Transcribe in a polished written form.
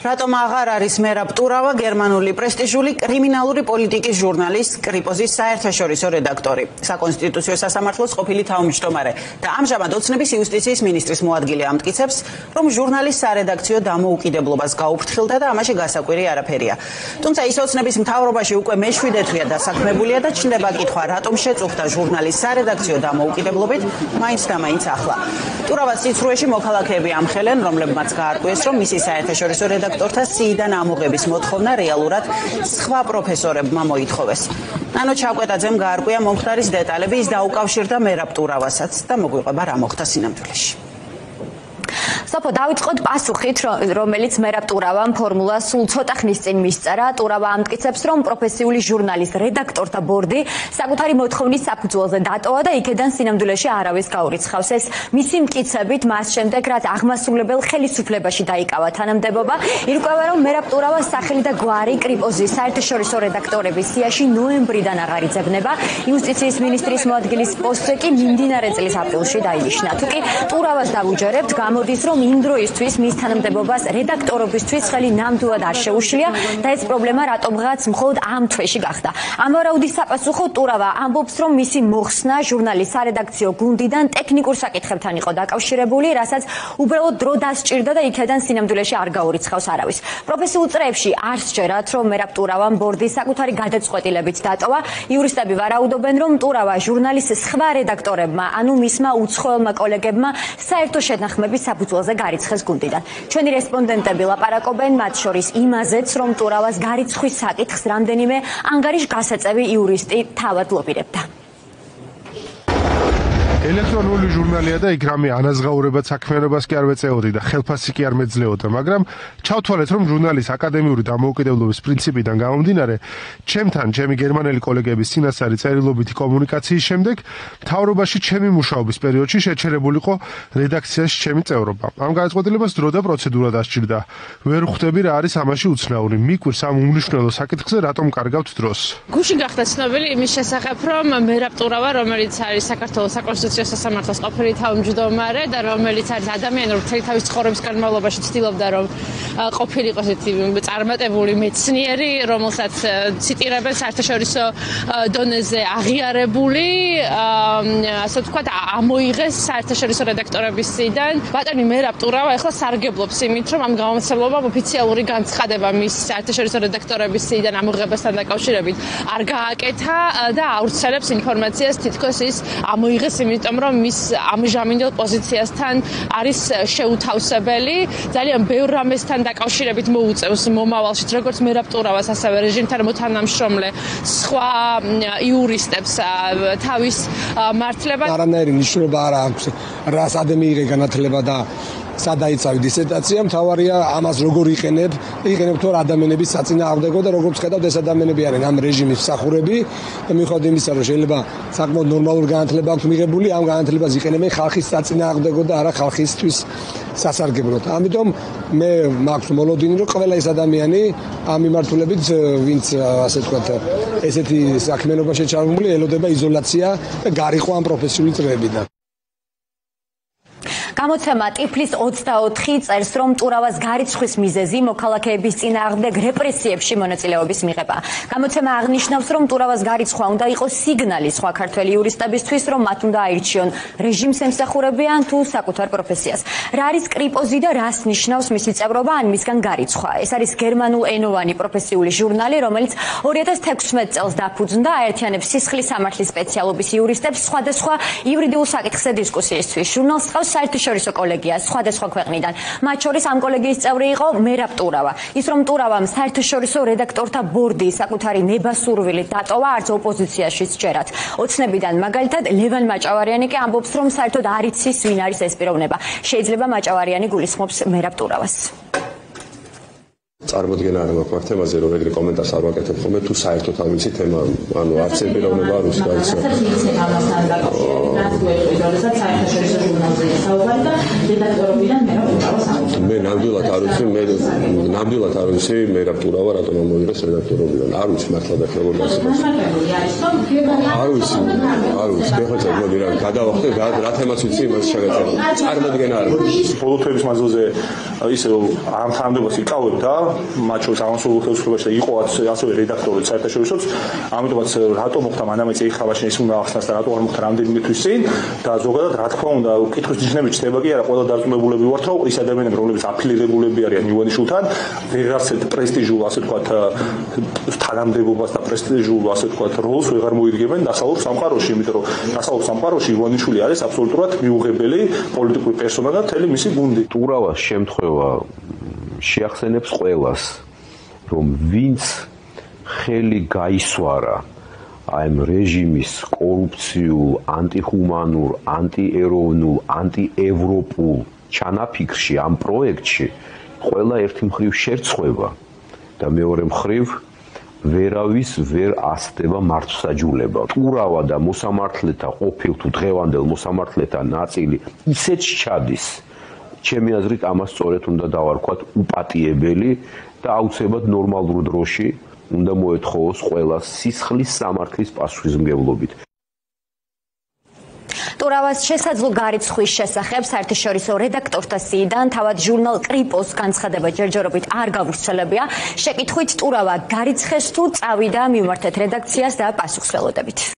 რატომ აღარ არის მერაბ ტურავა გერმანული პრესტიჟული კრიმინალური პოლიტიკის ჟურნალის კრიპოზის საერთაშორისო რედაქტორი, საკონსტიტუციო სასამართლოს ყოფილი თავმჯდომარე და ამჟამად ოცნების იუსტიციის მინისტრის მოადგილე ამტკიცებს, რომ ჟურნალის სარედაქციო დამოუკიდებლობას გაუფრთხილდა და ამაში გასაკვირი არაფერია. თუმცა ის ოცნების მთავრობაში უკვე მე-7 თვეა დასაქმებულია და ჩნდება კითხვა, რატომ შეწუხდა ჟურნალის სარედაქციო დამოუკიდებლობით მაინც და მაინც ახლა. ტურავას სიცრუეში მოქალაქეები ამხელენ, რომლებმაც გაარკვიეს, რომ მისი საერთაშორისო რედაქტორთა სიიდან ამოღების მოთხოვნა რეალურად სხვა პროფესორებმა მოითხოვეს. ნანო ჩაკვეტაძემ გაარკვია მომხდარის დეტალები, ის დაუკავშირდა მერაბ ტურავასაც და მოგვიყვება რა მოხდა სინამდვილეში. სოფო დავიწყოთ პასუხით, რომელიც მერაბ ტურავამ ფორმულა სულ ცოტა ხნის წინ მისწერა. ტურავა ამტკიცებს, რომ პროფესიული ჟურნალის რედაქტორთა ბორდი საკუთარი მოთხოვნის საფუძველზე დატოვა და იქედან სინამდვილეში არავის გაურიცხავს. ეს მისი მტკიცებით მას შემდეგ, რაც აღმასრულებელ ხელისუფლებაში დაიკავა თანამდებობა, ირკვევა, რომ მერაბ ტურავას სახელი და გვარი კრიპოზის საერთაშორისო რედაქტორების სიაში ნოემბრიდან აღარ იძებნება. იუსტიციის მინისტრის მოადგილის პოსტზე კი მიმდინარე წლის აპრილში დაინიშნა. თუკი ტურავას დავუჯერებთ, გამოდის, რომ იმ დროისთვის მის თანამდებობას რედაქტორობისთვის ხელი ნამდვილად არ შეუშლია და ეს პრობლემა რატომღაც მხოლოდ ამ თვეში გახდა. ამ ვარაუდის საპასუხოდ ტურავა ამბობს, რომ მისი მოხსნა ჟურნალის სარედაქციო გუნდიდან ტექნიკურ საკითხებთან იყო დაკავშირებული, რასაც უბრალოდ დრო დასჭირდა და იქედან სინამდვილეში არ გაურიცხავს არავის. პროფესიულ წრეებში არ სჯერათ, რომ მერაბ ტურავამ ბორდი საკუთარი გადაწყვეტილებით დატოვა. იურისტები ვარაუდობენ, რომ ტურავა ჟურნალის სხვა რედაქტორებმა, ანუ მისმა უცხოელმა კოლეგებმა საერთო შეთანხმების საფუძველზე გარიცხეს გუნდიდან. ჩვენი რესპონდენტები ლაპარაკობენ მათ შორის იმაზეც, რომ ტურავას გარიცხვის საკითხს რამდენიმე ანგარიშ გასაწევი იურისტი თავად ლობირებდა. ელექტრონული ჟურნალია და იქ რამე ანაზღაურებად საქმიანობას კი არ ვეწეოდი და ხელფასი კი არ მეძლეოდა, მაგრამ ჩავთვალეთ, რომ ჟურნალის აკადემიური დამოუკიდებლობის პრინციპიდან გამომდინარე, ჩემთან ჩემი გერმანელი კოლეგების წინასწარი წერილობითი კომუნიკაციის შემდეგ, მთავრობაში ჩემი მუშაობის პერიოდში შეჩერებულიყო რედაქციაში ჩემი წევრობა. ამ გადაწყვეტილებას დრო და პროცედურა დასჭირდა. ვერ ხვდები რა არის ამაში უცნაური. მიკვირს ამ უმნიშვნელო საკითხზე რატომ კარგავთ დროს. გუშინ გახდა ცნობილი იმის შესახებ, რომ მერაბ ტურავა, რომელიც არის საქართველოს საკონსტიტუციო სასამართლოს ყოფილი თავმჯდომარე და რომელიც არის ადამიანი, რომელიც მთელი თავის ცხოვრების განმავლობაში ცდილობდა, რომ ყოფილიყო ესეთი წარმატებული მეცნიერი, რომელსაც ციტირებენ საერთაშორისო დონეზე აღიარებული, ასე ვთქვათ, ამოიღეს საერთაშორისო რედაქტორების სიიდან. ბატონი მერაბ ტურავა ახლა სარგებლობს იმით, რომ ამ გამომცემლობამ ოფიციალური განცხადება მის საერთაშორისო რედაქტორების სიიდან ამოღებასთან დაკავშირებით არ გააკეთა და ავრცელებს ინფორმაციას, თითქოს ის ამოიღეს იმიტომ, რომ მის ამჟამინდელ პოზიციასთან არის შეუთავსებელი. ძალიან ბევრ რამესთან დაკავშირებით მოუწევს მომავალში, როგორც მერაბ ტურავას, ასევე რეჟიმთან მოთანამშრომლე სხვა იურისტებს თავის მართლება. არანაირი ნიშნულობა არ აქვს, რას ადმეიღე განათლება და სადაიცავი დისერტაცია, მთავარია ამას როგორ იყენებ თუ ადამიანების საწინააღმდეგო და როგორც ხედავთ, ეს ადამიანები არიან ამ რეჟიმის მსახურები და მიუხედავად იმისა, რომ შეიძლება საკმაოდ ნორმალური განათლება აქვს მიღებული, ამ განათლებას იყენებენ ხალხის საწინააღმდეგო და არა ხალხისთვის სასარგებლოდ. ამიტომ მე მაქვს მოლოდინი, რომ ყველა ეს ადამიანი ამ მიმართულებით, ვინც ასე ვთქვათ, ესეთი საქმიანობაში ჩართული, ელოდება იზოლაცია და გარიყო ამ პროფესიული წრეებიდან. გამოცემა ტიფლის 24 წერს, რომ ტურავას გარიცხვის მიზეზი მოქალაქეების წინააღმდეგ რეპრესიებში მონაწილეობის მიღება. გამოცემა აღნიშნავს, რომ ტურავას გარიცხვა უნდა იყოს სიგნალი სხვა ქართველი იურისტებისთვის, რომ მათ უნდა აირჩიონ რეჟიმს ემსახურებიან თუ საკუთარ პროფესიას. რა არის კრიპოზი და რას ნიშნავს მისი წევრობა ან მისგან გარიცხვა? ეს არის გერმანულენოვანი პროფესიული ჟურნალი, რომელიც 2016 წელს დაფუძნდა, აერთიანებს სისხლის სამართლის სპეციალობის იურისტებს სხვადასხვა იურიდიულ საკითხზე დისკუსიისთვის. ჟურნალს ჰყავს საერთაშორისო კოლეგია სხვადასხვა ქვეყნიდან. მათ შორის ამ კოლეგიის წევრი იყო მერაბ ტურავა. ის რომ ტურავამ საერთაშორისო რედაქტორთა ბორდი საკუთარი ნებასურვილით დატოვა, არც ოპოზიციაში სჯერათ. ოცნებიდან მაგალითად ლევან მაჭავარიანი კი ამბობს, რომ საერთოდ არ იცის ვინ არის ეს პიროვნება. შეიძლება მაჭავარიანი გულისხმობს მერაბ ტურავას. წარმოდგენა არ მაქვს მაგ თემაზე, რომ ეგრე კომენტარს არ ვაკეთებ ხოლმე, თუ საერთოდ არ ვიცი თემა, ანუ არც ეს პიროვნება არ ვიცი, გაიცნო. მე ნამდვილად არ ვიცი, მერაბ ტურავა რატომ ამოიღეს რედაქტორობიდან. არ ვიცი მართლა და როგორ გასაგებია. არ ვიცი, გეხოცებ მოდი რა გადავახტე, რა თემას ვიცი იმას შეგეწერა. წარმოდგენა არ მაქვს. ბოლო თვეების მანძილზე ისე ამ თანამდებობას იკავებ და მათ შორის აღმოსავლურ ხელისუფლებაში და იყო ასევე რედაქტორი საერთაშორისოც, ამიტომაც რატო მოხდა მანამეც ეხავაშენ ის უნდა ახსნას და რატო არ მოხდა რამდენიმე თვის წინ და ზოგადად რა თქმა უნდა კითხვის ჯიშნები ჩდება კი არა ყველა დარწმუნებულები ვართ რომ ის ადამიანები რომლებიც აფილირებულები არიან ივანიშვილთან ვეღარც პრესტიჟულ ასე ვთქვათ თანამდებობას და პრესტიჟულ ასე ვთქვათ როლს ვეღარ მოიდგებენ დასავლურ სამყაროში იმიტომ რომ დასავლურ სამყაროში ივანიშვილი არის აბსოლუტურად მიუღებელი პოლიტიკური პერსონა და მთელი მისი გუნდი. ტურავას შემთხვევა შეახსენებს ყველას რომ ვინც ხელი გაისვარა აი ამ რეჟიმის კორუფციულ, ანტიხუმანურ, ანტიეროვნულ, ანტიევროპულ ჩანაფიქრში ამ პროექტში ყველა ერთი მხრივ შერცხვება და მეორე მხრივ ვერავის ვერ ასდება მართლსაჯულება. ტურავა და მოსამართლეთა ყოფილ თუ დღევანდელ მოსამართლეთა ნაწილი ისეთ ჩადის ჩემი აზრით ამას სწორედ უნდა დავარქვათ უპატიებელი და აუცილებლად ნორმალურ დროში უნდა მოეთხოვოს ყველას სისხლის სამართლის პასუხისმგებლობით. ტურავას შესაძლო გარიცხვის შესახებ საერთაშორისო რედაქტორთა სიიდან თავად ჟურნალ კრიპოს განცხადება ჯერჯერობით არ გავრცელებია. შეკითხვით ტურავა გარიცხეს თუ წავიდა მივმართეთ რედაქციას და პასუხს ველოდებით.